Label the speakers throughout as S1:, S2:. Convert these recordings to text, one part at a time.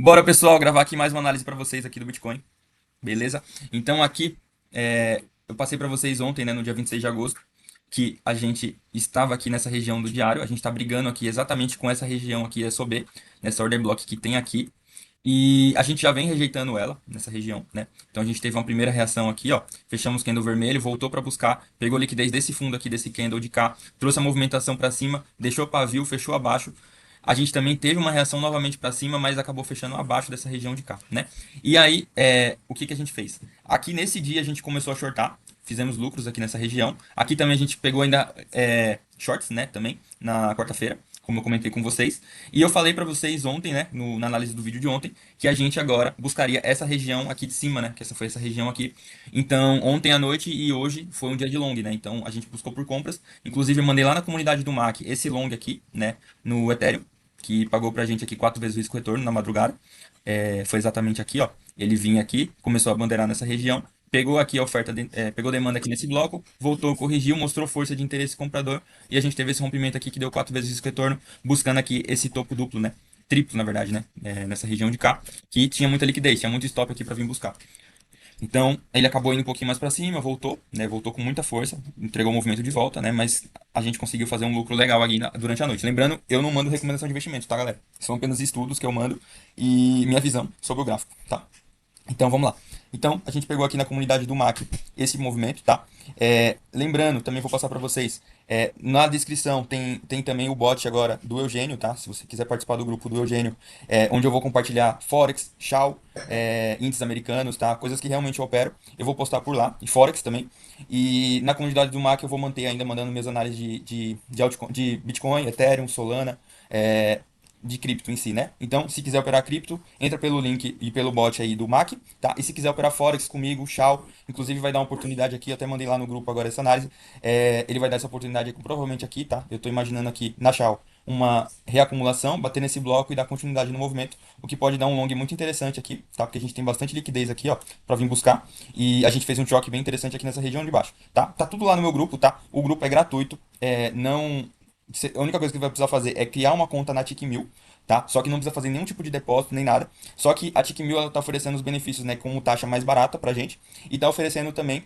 S1: Bora, pessoal, gravar aqui mais uma análise para vocês aqui do Bitcoin, beleza? Então aqui, eu passei para vocês ontem, né, no dia 26 de agosto, que a gente estava aqui nessa região do diário, a gente está brigando aqui exatamente com essa região aqui, SOB, nessa order block que tem aqui, e a gente já vem rejeitando ela nessa região, né? Então a gente teve uma primeira reação aqui, ó, fechamos candle vermelho, voltou para buscar, pegou liquidez desse fundo aqui, desse candle de cá, trouxe a movimentação para cima, deixou pavio, fechou abaixo. A gente também teve uma reação novamente para cima, mas acabou fechando abaixo dessa região de cá, né? E aí, o que que a gente fez? Aqui nesse dia a gente começou a shortar, fizemos lucros aqui nessa região. Aqui também a gente pegou ainda shorts, né, também, na quarta-feira, como eu comentei com vocês. E eu falei para vocês ontem, né, na análise do vídeo de ontem, que a gente agora buscaria essa região aqui de cima, né, que essa foi essa região aqui. Então, ontem à noite e hoje foi um dia de long, né? Então, a gente buscou por compras. Inclusive, eu mandei lá na comunidade do MAC esse long aqui, né, no Ethereum, que pagou pra gente aqui 4 vezes o risco retorno na madrugada. Foi exatamente aqui, ó. Ele vinha aqui, começou a bandeirar nessa região, pegou aqui a oferta, pegou demanda aqui nesse bloco, voltou, corrigiu, mostrou força de interesse comprador e a gente teve esse rompimento aqui que deu 4 vezes o risco retorno, buscando aqui esse topo duplo, né? Triplo, na verdade, né? Nessa região de cá, que tinha muita liquidez, tinha muito stop aqui para vir buscar. Então, ele acabou indo um pouquinho mais para cima, voltou, né? Voltou com muita força, entregou o movimento de volta, né? Mas a gente conseguiu fazer um lucro legal aqui durante a noite. Lembrando, eu não mando recomendação de investimento, tá, galera? São apenas estudos que eu mando e minha visão sobre o gráfico, tá? Então vamos lá. Então a gente pegou aqui na comunidade do MAC esse movimento, tá? Lembrando, também vou passar para vocês, na descrição tem também o bot agora do Eugênio, tá? Se você quiser participar do grupo do Eugênio, onde eu vou compartilhar Forex, Shao, índices americanos, tá? Coisas que realmente eu opero, eu vou postar por lá, e Forex também. E na comunidade do MAC eu vou manter ainda mandando minhas análises de Bitcoin, Ethereum, Solana, de cripto em si, né? Então, se quiser operar cripto, entra pelo link e pelo bot aí do MAC, tá? E se quiser operar Forex comigo, Shao, inclusive vai dar uma oportunidade aqui, eu até mandei lá no grupo agora essa análise, ele vai dar essa oportunidade aqui, provavelmente aqui, tá? Eu tô imaginando aqui na Shao uma reacumulação, bater nesse bloco e dar continuidade no movimento, o que pode dar um long muito interessante aqui, tá? Porque a gente tem bastante liquidez aqui, ó, pra vir buscar, e a gente fez um choque bem interessante aqui nessa região de baixo, tá? Tá tudo lá no meu grupo, tá? O grupo é gratuito, não a única coisa que vai precisar fazer é criar uma conta na TickMill, tá? Só que não precisa fazer nenhum tipo de depósito nem nada. Só que a TickMill ela tá oferecendo os benefícios, né, como taxa mais barata pra gente e tá oferecendo também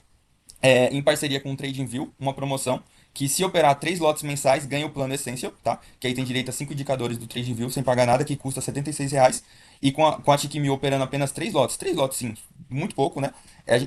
S1: em parceria com o TradingView, uma promoção que se operar 3 lotes mensais, ganha o plano Essential, tá? Que aí tem direito a 5 indicadores do TradingView sem pagar nada, que custa R$ 76. E com a TickMill operando apenas 3 lotes sim, muito pouco, né?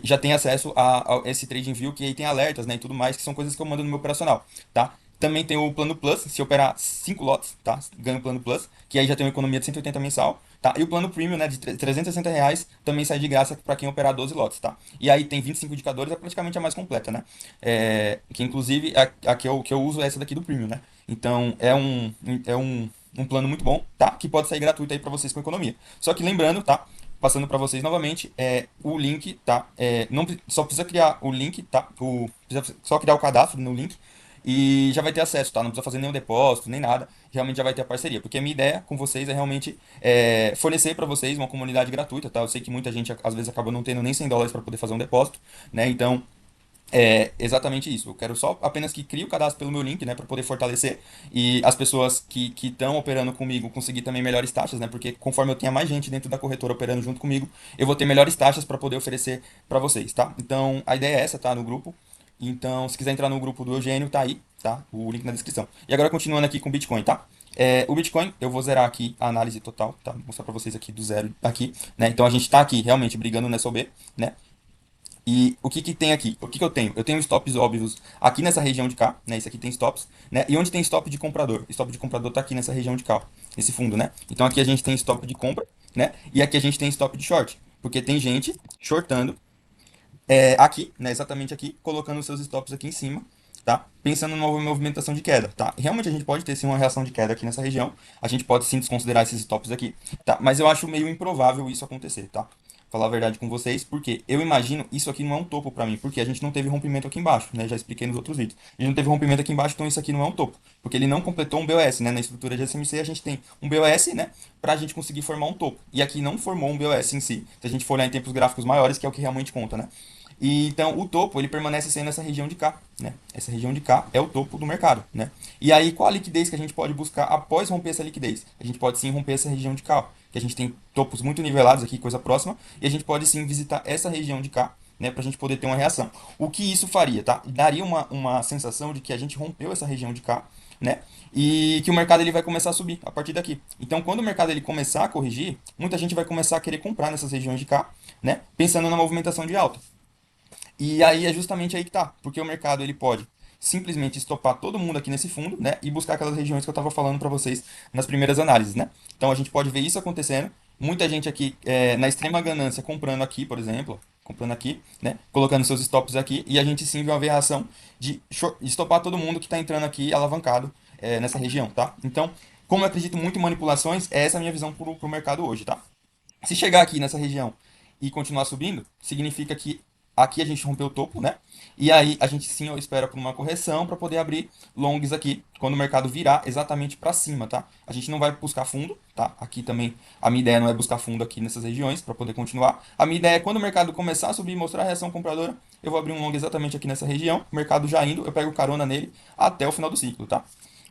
S1: Já tem acesso a esse TradingView, que aí tem alertas, né, e tudo mais, que são coisas que eu mando no meu operacional, tá? Também tem o plano Plus, se operar 5 lotes, tá? Ganha o plano Plus, que aí já tem uma economia de 180 mensal, tá? E o plano Premium, né, de R$ 360 também sai de graça para quem operar 12 lotes, tá? E aí tem 25 indicadores, é praticamente a mais completa, né? Que inclusive a que eu uso é essa daqui do Premium, né? Então é um plano muito bom, tá? Que pode sair gratuito aí para vocês com economia. Só que lembrando, tá? Passando para vocês novamente, o link, tá? Não, só precisa criar o link, tá? Precisa só criar o cadastro no link e já vai ter acesso, tá? Não precisa fazer nenhum depósito, nem nada. Realmente já vai ter a parceria. Porque a minha ideia com vocês é realmente fornecer para vocês uma comunidade gratuita, tá? Eu sei que muita gente às vezes acaba não tendo nem US$ 100 para poder fazer um depósito, né? Então, é exatamente isso. Eu quero só apenas que crie o cadastro pelo meu link, né, para poder fortalecer e as pessoas que estão operando comigo conseguir também melhores taxas, né? Porque conforme eu tenha mais gente dentro da corretora operando junto comigo, eu vou ter melhores taxas para poder oferecer para vocês, tá? Então, a ideia é essa, tá? No grupo. Então, se quiser entrar no grupo do Eugênio, tá aí, tá? O link na descrição. E agora continuando aqui com o Bitcoin, tá? O Bitcoin, eu vou zerar aqui a análise total, tá? Vou mostrar para vocês aqui do zero aqui, né? Então a gente tá aqui realmente brigando nessa OB, né? E o que que tem aqui? O que que eu tenho? Eu tenho stops óbvios aqui nessa região de cá, né? Isso aqui tem stops, né? E onde tem stop de comprador? Stop de comprador tá aqui nessa região de cá, ó, nesse fundo, né? Então aqui a gente tem stop de compra, né? E aqui a gente tem stop de short, porque tem gente shortando aqui, né? Exatamente aqui, colocando os seus stops aqui em cima, tá? Pensando numa movimentação de queda, tá? Realmente a gente pode ter sim uma reação de queda aqui nessa região, a gente pode sim desconsiderar esses stops aqui, tá? Mas eu acho meio improvável isso acontecer, tá? Falar a verdade com vocês, porque eu imagino isso aqui não é um topo para mim, porque a gente não teve rompimento aqui embaixo, né? Já expliquei nos outros vídeos. A gente não teve rompimento aqui embaixo, então isso aqui não é um topo, porque ele não completou um BOS, né? Na estrutura de SMC a gente tem um BOS, né? Para a gente conseguir formar um topo. E aqui não formou um BOS em si. Se a gente for olhar em tempos gráficos maiores, que é o que realmente conta, né? E então o topo ele permanece sendo essa região de cá, né? Essa região de cá é o topo do mercado, né? E aí qual a liquidez que a gente pode buscar após romper essa liquidez? A gente pode sim romper essa região de cá, ó, que a gente tem topos muito nivelados aqui, coisa próxima, e a gente pode sim visitar essa região de cá, né, para a gente poder ter uma reação. O que isso faria, tá? Daria uma sensação de que a gente rompeu essa região de cá, né? E que o mercado ele vai começar a subir a partir daqui. Então, quando o mercado ele começar a corrigir, muita gente vai começar a querer comprar nessas regiões de cá, né? Pensando na movimentação de alta. E aí é justamente aí que tá, porque o mercado ele pode simplesmente estopar todo mundo aqui nesse fundo, né, e buscar aquelas regiões que eu estava falando para vocês nas primeiras análises, né? Então a gente pode ver isso acontecendo, muita gente aqui na extrema ganância comprando aqui, por exemplo, comprando aqui, né, colocando seus stops aqui, e a gente sim vê uma reação de estopar todo mundo que está entrando aqui alavancado nessa região, tá? Então, como eu acredito muito em manipulações, essa é a minha visão para o mercado hoje, tá? Se chegar aqui nessa região e continuar subindo, significa que aqui a gente rompeu o topo, né? E aí a gente sim espera por uma correção para poder abrir longs aqui quando o mercado virar exatamente para cima, tá? A gente não vai buscar fundo, tá? Aqui também a minha ideia não é buscar fundo aqui nessas regiões para poder continuar. A minha ideia é quando o mercado começar a subir e mostrar a reação compradora, eu vou abrir um long exatamente aqui nessa região, o mercado já indo, eu pego carona nele até o final do ciclo, tá?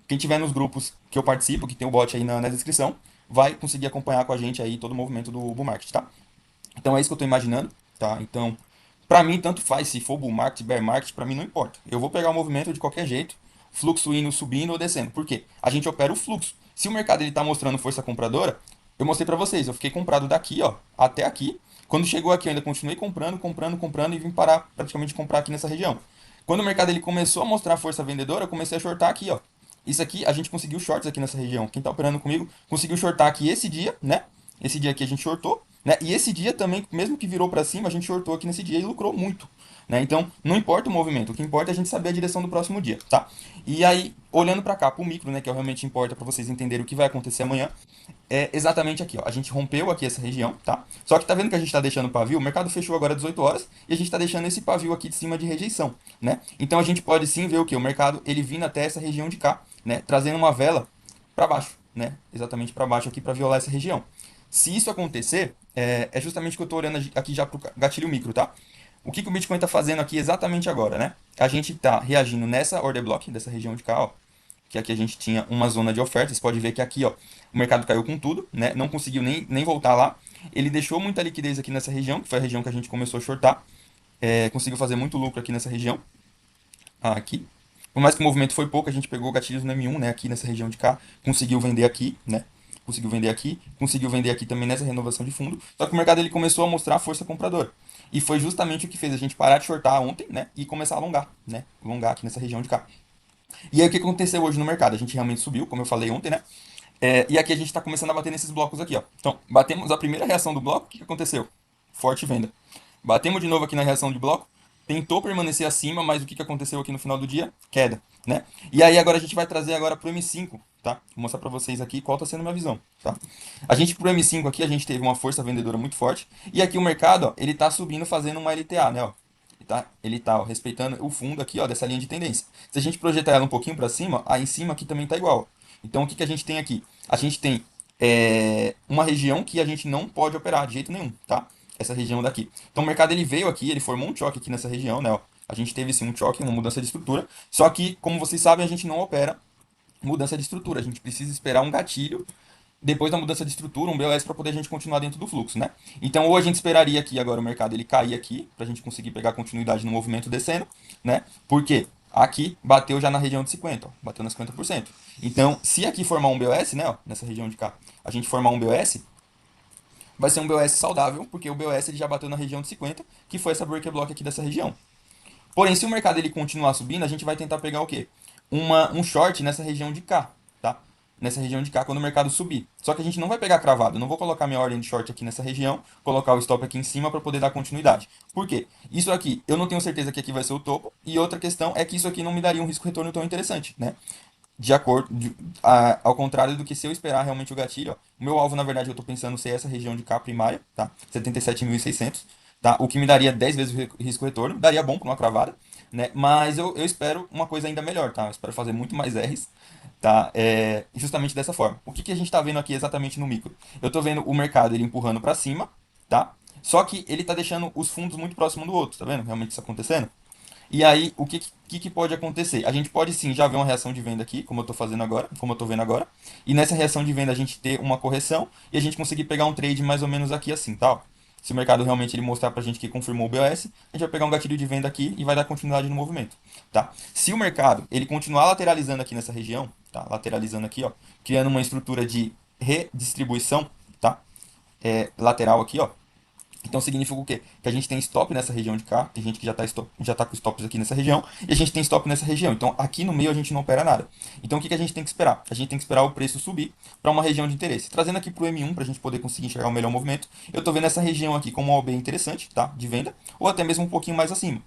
S1: Quem tiver nos grupos que eu participo, que tem o bot aí na descrição, vai conseguir acompanhar com a gente aí todo o movimento do bull market, tá? Então é isso que eu tô imaginando, tá? Então, pra mim, tanto faz se for bull market, bear market, pra mim não importa. Eu vou pegar o movimento de qualquer jeito, fluxo indo, subindo ou descendo. Por quê? A gente opera o fluxo. Se o mercado ele tá mostrando força compradora, eu mostrei pra vocês, eu fiquei comprado daqui, ó, até aqui. Quando chegou aqui, eu ainda continuei comprando, comprando, comprando e vim parar praticamente de comprar aqui nessa região. Quando o mercado ele começou a mostrar força vendedora, eu comecei a shortar aqui, ó. Isso aqui, a gente conseguiu shorts aqui nessa região. Quem tá operando comigo conseguiu shortar aqui esse dia, né? Esse dia aqui a gente shortou, né? E esse dia também, mesmo que virou para cima, a gente shortou aqui nesse dia e lucrou muito, né? Então, não importa o movimento, o que importa é a gente saber a direção do próximo dia, tá? E aí, olhando para cá, para o micro, né, que é o realmente importa para vocês entenderem o que vai acontecer amanhã, é exatamente aqui, ó. A gente rompeu aqui essa região, tá? Só que tá vendo que a gente tá deixando o pavio? O mercado fechou agora às 18 horas e a gente tá deixando esse pavio aqui de cima de rejeição, né? Então a gente pode sim ver o que? O mercado ele vindo até essa região de cá, né? Trazendo uma vela para baixo, né? Exatamente para baixo aqui para violar essa região. Se isso acontecer, é justamente o que eu estou olhando aqui já para o gatilho micro, tá? O que o Bitcoin está fazendo aqui exatamente agora, né? A gente está reagindo nessa order block, dessa região de cá, ó, que aqui a gente tinha uma zona de oferta. Você pode ver que aqui, ó, o mercado caiu com tudo, né? Não conseguiu nem voltar lá. Ele deixou muita liquidez aqui nessa região, que foi a região que a gente começou a shortar. Conseguiu fazer muito lucro aqui nessa região. Aqui. Por mais que o movimento foi pouco, a gente pegou gatilhos no M1, né? Aqui nessa região de cá. Conseguiu vender aqui, né? Conseguiu vender aqui também nessa renovação de fundo. Só que o mercado ele começou a mostrar a força compradora. E foi justamente o que fez a gente parar de shortar ontem, né? E começar a alongar, né? Alongar aqui nessa região de cá. E aí o que aconteceu hoje no mercado? A gente realmente subiu, como eu falei ontem, né? E aqui a gente está começando a bater nesses blocos aqui, ó. Então, batemos a primeira reação do bloco, o que aconteceu? Forte venda. Batemos de novo aqui na reação de bloco, tentou permanecer acima, mas o que aconteceu aqui no final do dia? Queda, né? E aí agora a gente vai trazer agora pro M5, tá? Vou mostrar para vocês aqui qual está sendo a minha visão, tá? A gente pro M5 aqui, a gente teve uma força vendedora muito forte, e aqui o mercado, ó, ele tá subindo fazendo uma LTA, né, ó. Ele tá ó, respeitando o fundo aqui, ó, dessa linha de tendência. Se a gente projetar ela um pouquinho para cima, aí em cima aqui também tá igual. Então o que a gente tem aqui? A gente tem uma região que a gente não pode operar de jeito nenhum, tá? Essa região daqui. Então o mercado ele veio aqui, ele formou um choque aqui nessa região, né? Ó. A gente teve sim um choque, uma mudança de estrutura. Só que, como vocês sabem, a gente não opera mudança de estrutura. A gente precisa esperar um gatilho depois da mudança de estrutura, um BOS para poder a gente continuar dentro do fluxo, né? Então, ou a gente esperaria aqui agora o mercado ele cair aqui para a gente conseguir pegar continuidade no movimento descendo, né? Porque aqui bateu já na região de 50, ó, bateu nas 50%. Então, se aqui formar um BOS, né, ó, nessa região de cá, a gente formar um BOS, vai ser um BOS saudável, porque o BOS ele já bateu na região de 50, que foi essa break block aqui dessa região. Porém, se o mercado ele continuar subindo, a gente vai tentar pegar o quê? Um short nessa região de cá, tá? Nessa região de cá, quando o mercado subir. Só que a gente não vai pegar cravado. Eu não vou colocar minha ordem de short aqui nessa região, colocar o stop aqui em cima para poder dar continuidade. Por quê? Isso aqui, eu não tenho certeza que aqui vai ser o topo. E outra questão é que isso aqui não me daria um risco-retorno tão interessante, né? De acordo, ao contrário do que se eu esperar realmente o gatilho, ó. O meu alvo, na verdade, eu estou pensando ser essa região de cá primária, tá? 77.600, tá? O que me daria 10 vezes o risco-retorno, daria bom para uma cravada, né? Mas eu espero uma coisa ainda melhor, tá? Eu espero fazer muito mais R's, tá? Justamente dessa forma. O que a gente está vendo aqui exatamente no micro? Eu estou vendo o mercado ele empurrando para cima, tá? Só que ele está deixando os fundos muito próximos do outro, tá vendo? Realmente isso acontecendo? E aí, o que pode acontecer? A gente pode sim já ver uma reação de venda aqui, como eu estou fazendo agora, como eu estou vendo agora. E nessa reação de venda a gente ter uma correção e a gente conseguir pegar um trade mais ou menos aqui assim, tá? Se o mercado realmente ele mostrar pra gente que confirmou o BOS, a gente vai pegar um gatilho de venda aqui e vai dar continuidade no movimento, tá? Se o mercado ele continuar lateralizando aqui nessa região, tá? Lateralizando aqui, ó, criando uma estrutura de redistribuição, tá? Lateral aqui, ó. Então significa o quê? Que a gente tem stop nessa região de cá, tem gente que já tá com stops aqui nessa região, e a gente tem stop nessa região. Então aqui no meio a gente não opera nada. Então o que, que a gente tem que esperar? A gente tem que esperar o preço subir para uma região de interesse. Trazendo aqui para o M1 para a gente poder conseguir enxergar o melhor movimento, eu estou vendo essa região aqui como uma OB interessante, tá? De venda, ou até mesmo um pouquinho mais acima.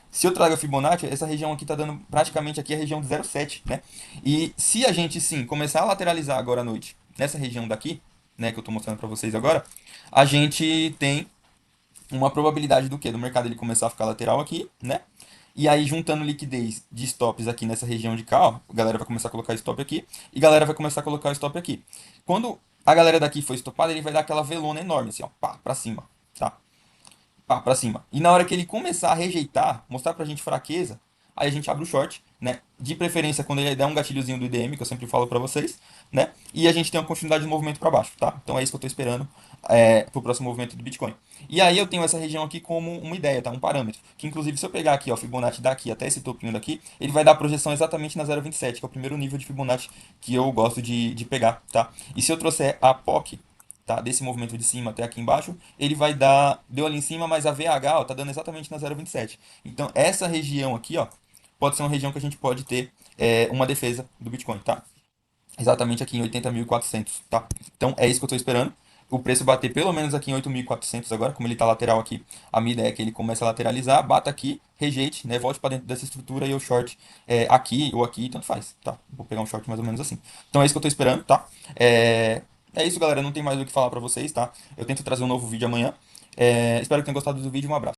S1: Se eu trago a Fibonacci, essa região aqui está dando praticamente aqui a região de 0,7, né? E se a gente sim começar a lateralizar agora à noite, nessa região daqui, né, que eu estou mostrando para vocês agora, a gente tem uma probabilidade do quê? Do mercado ele começar a ficar lateral aqui, né? E aí, juntando liquidez de stops aqui nessa região de cá, ó, a galera vai começar a colocar stop aqui e a galera vai começar a colocar stop aqui. Quando a galera daqui for estopada, ele vai dar aquela velona enorme, assim, ó, pá, pra cima, tá? Pá, pra cima. E na hora que ele começar a rejeitar, mostrar pra gente fraqueza, aí a gente abre o short, né? De preferência quando ele der um gatilhozinho do IDM, que eu sempre falo pra vocês, né? E a gente tem uma continuidade de movimento pra baixo, tá? Então é isso que eu tô esperando pro próximo movimento do Bitcoin. E aí eu tenho essa região aqui como uma ideia, tá? Um parâmetro. Que inclusive se eu pegar aqui, ó, Fibonacci daqui até esse topinho daqui, ele vai dar a projeção exatamente na 0,27, que é o primeiro nível de Fibonacci que eu gosto de pegar, tá? E se eu trouxer a POC, tá? Desse movimento de cima até aqui embaixo, ele vai dar, deu ali em cima, mas a VH, ó, tá dando exatamente na 0,27. Então, essa região aqui, ó, pode ser uma região que a gente pode ter uma defesa do Bitcoin, tá? Exatamente aqui em 80.400, tá? Então, é isso que eu tô esperando. O preço bater pelo menos aqui em 8.400 agora, como ele tá lateral aqui, a minha ideia é que ele comece a lateralizar, bata aqui, rejeite, né, volte para dentro dessa estrutura e eu short aqui ou aqui, tanto faz, tá? Vou pegar um short mais ou menos assim. Então é isso que eu tô esperando, tá? É isso, galera, não tem mais o que falar para vocês, tá? Eu tento trazer um novo vídeo amanhã. Espero que tenham gostado do vídeo, um abraço.